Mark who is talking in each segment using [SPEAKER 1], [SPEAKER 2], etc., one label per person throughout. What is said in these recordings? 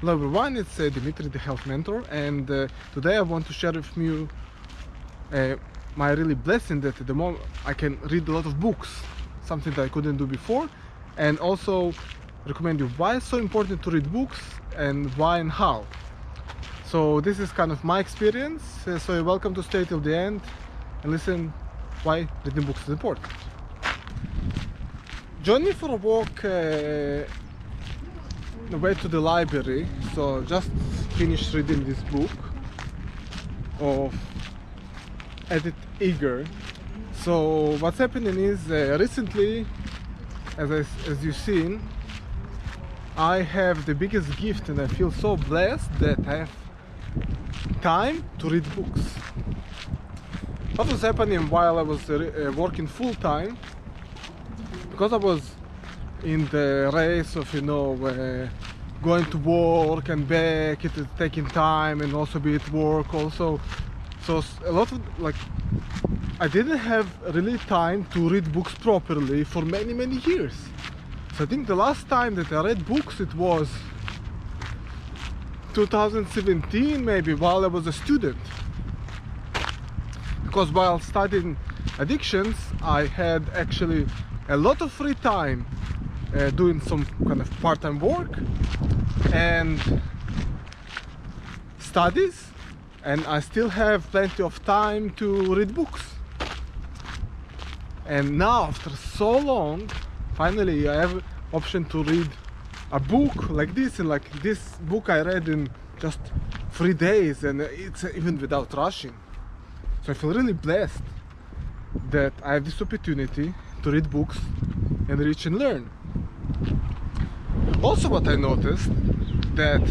[SPEAKER 1] Hello everyone, it's Dimitri, the health mentor, and today I want to share with you my really blessing that at the moment I can read a lot of books, something that I couldn't do before, and also recommend you why it's so important to read books and why and how. So this is kind of my experience, so you're welcome to stay till the end and listen why reading books is important. Join me for a walk the way to the library. So just finished reading this book of Edith Eger. So what's happening is recently, as you've seen, I have the biggest gift and I feel so blessed that I have time to read books. What was happening while I was working full-time, because I was in the race of, going to work and back, it is taking time, and also be at work also. So a lot of, I didn't have really time to read books properly for many years. So I think the last time that I read books, it was 2017 maybe, while I was a student. Because while studying addictions, I had actually a lot of free time doing some kind of part-time work and studies, and I still have plenty of time to read books. And now, after so long, finally I have option to read a book like this, and like this book I read in just 3 days, and it's even without rushing. So I feel really blessed that I have this opportunity to read books and reach and learn. Also, what I noticed, that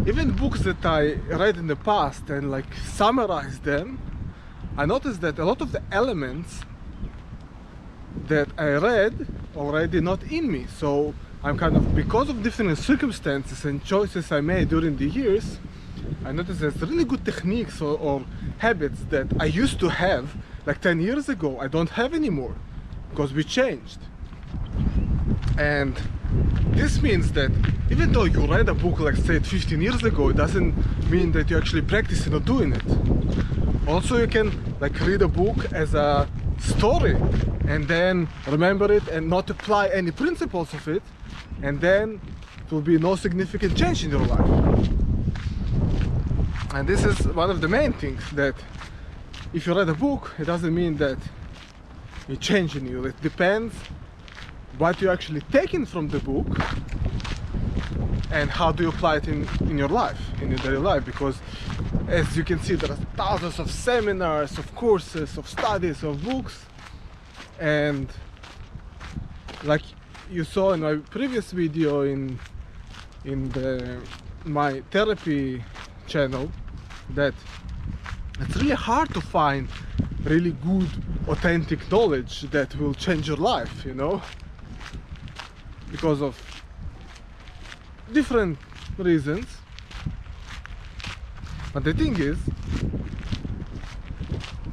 [SPEAKER 1] even books that I read in the past and summarize them, I noticed that a lot of the elements that I read already not in me. So I'm kind of, because of different circumstances and choices I made during the years, I noticed there's really good techniques or habits that I used to have 10 years ago, I don't have anymore, because we changed. And this means that even though you read a book, say 15 years ago, it doesn't mean that you actually practicing or doing it. Also, you can read a book as a story and then remember it and not apply any principles of it, and then it will be no significant change in your life. And this is one of the main things, that if you read a book, it doesn't mean that it's changing you. It depends what you're actually taking from the book and how do you apply it in your life, in your daily life. Because as you can see, there are thousands of seminars, of courses, of studies, of books. And like you saw in my previous video in my therapy channel, that it's really hard to find really good, authentic knowledge that will change your life, because of different reasons. But the thing is,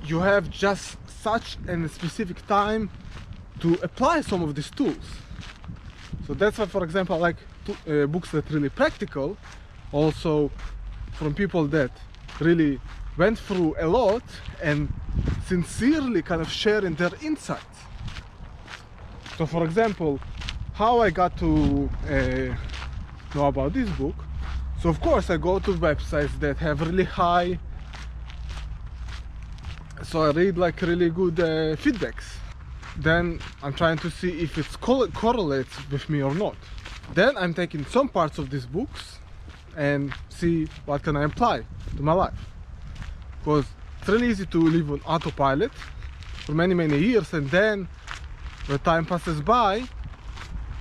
[SPEAKER 1] you have just such a specific time to apply some of these tools. So that's why, for example, I like books that are really practical, also from people that really went through a lot and sincerely kind of sharing their insights. So for example, how I got to know about this book. So of course I go to websites that have really high, so I read really good feedbacks. Then I'm trying to see if it correlates with me or not. Then I'm taking some parts of these books and see what can I apply to my life. Because it's really easy to live on autopilot for many years, and then when time passes by,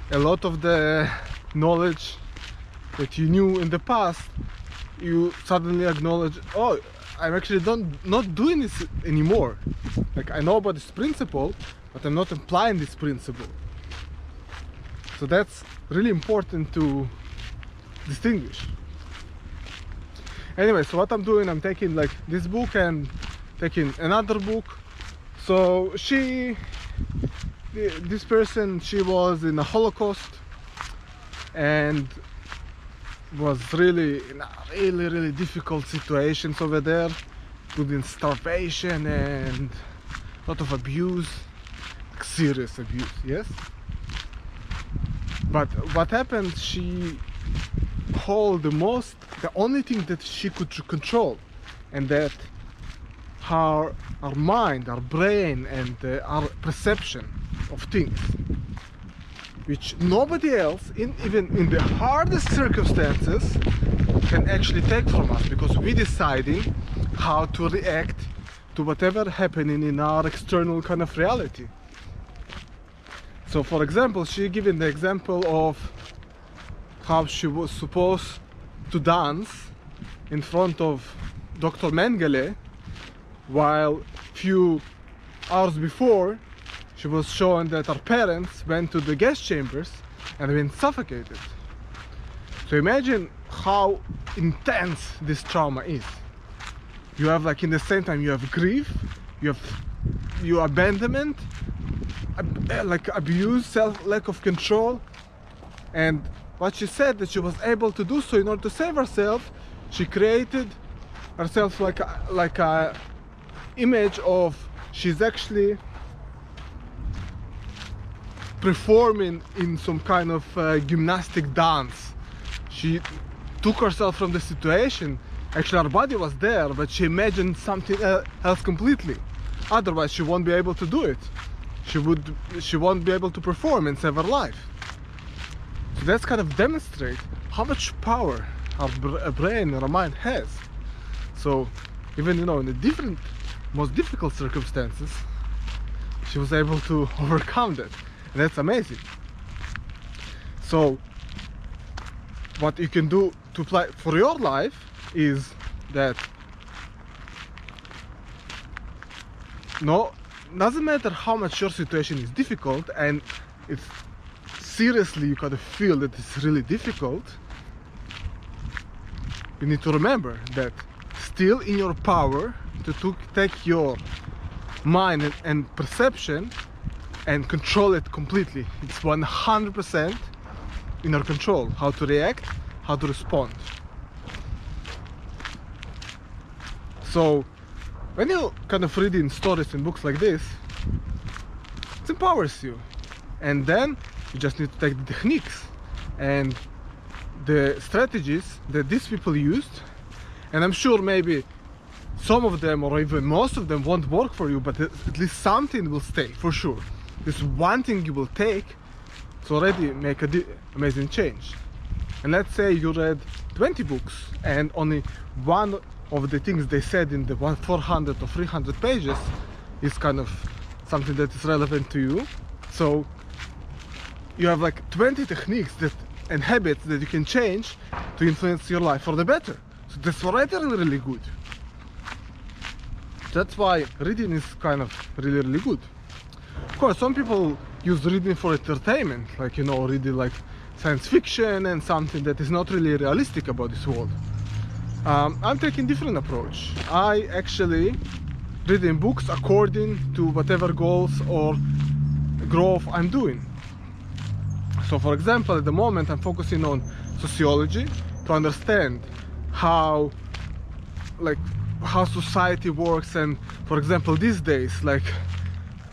[SPEAKER 1] a lot of the knowledge that you knew in the past, you suddenly acknowledge, oh, I'm actually not doing this anymore. I know about this principle, but I'm not applying this principle. So that's really important to distinguish. Anyway, so what I'm doing, I'm taking this book and taking another book. So this person, she was in the Holocaust, and was really in a really difficult situations over there, including starvation and a lot of abuse, like serious abuse, yes. But what happened, she hold the only thing that she could control, and that her mind, our brain, and our perception of things, which nobody else, even in the hardest circumstances, can actually take from us, because we deciding how to react to whatever happening in our external kind of reality. So for example, she given the example of how she was supposed to dance in front of Dr. Mengele, while few hours before she was shown that her parents went to the gas chambers and been suffocated. So imagine how intense this trauma is. You have, like, in the same time you have grief, you have abandonment, like abuse, lack of control. And what she said, that she was able to do so in order to save herself, she created herself like a image of she's actually performing in some kind of gymnastic dance. She took herself from the situation. Actually her body was there, but she imagined something else completely. Otherwise she won't be able to do it. She won't be able to perform and save her life. So that's kind of demonstrate how much power our brain and our mind has. So even, you know, in the most difficult circumstances, she was able to overcome that, and that's amazing. So what you can do to apply for your life is that doesn't matter how much your situation is difficult, and it's seriously you kind of feel that it's really difficult, you need to remember that still in your power to take your mind and perception and control it completely. It's 100% in your control, how to react, how to respond. So when you kind of reading stories and books like this, it empowers you, and then you just need to take the techniques and the strategies that these people used, and I'm sure maybe some of them or even most of them won't work for you, but at least something will stay for sure. This one thing you will take to already make a amazing change. And let's say you read 20 books and only one of the things they said in the 400 or 300 pages is kind of something that is relevant to you. So you have like 20 techniques and habits that you can change to influence your life for the better. So that's already really good. That's why reading is kind of really good. Of course, some people use reading for entertainment, like, you know, reading like science fiction and something that is not really realistic about this world. I'm taking different approach. I actually reading books according to whatever goals or growth I'm doing. So for example, at the moment I'm focusing on sociology to understand how society works, and for example these days, like,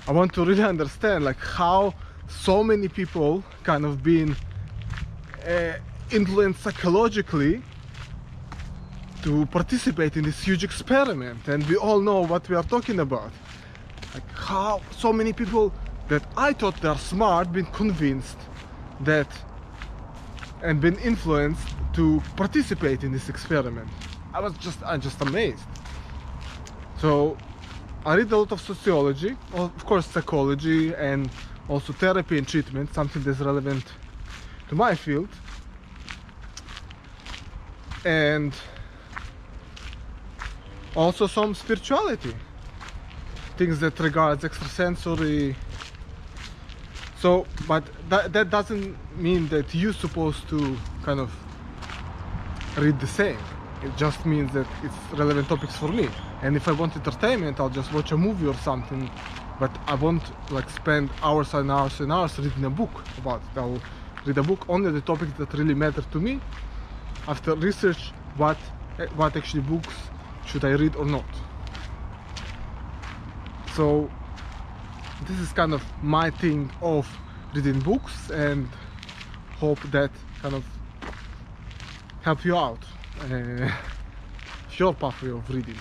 [SPEAKER 1] I want to really understand like how so many people kind of been influenced psychologically to participate in this huge experiment, and we all know what we are talking about. Like how so many people that I thought they are smart been convinced that and been influenced to participate in this experiment. I'm just amazed. So I read a lot of sociology, of course psychology, and also therapy and treatment, something that's relevant to my field, and also some spirituality, things that regards extrasensory. So, but that doesn't mean that you're supposed to kind of read the same. It just means that it's relevant topics for me. And if I want entertainment, I'll just watch a movie or something, but I won't like spend hours and hours and hours reading a book about it. I'll read a book only the topics that really matter to me, after research what actually books should I read or not. So this is kind of my thing of reading books, and hope that kind of help you out your pathway of reading.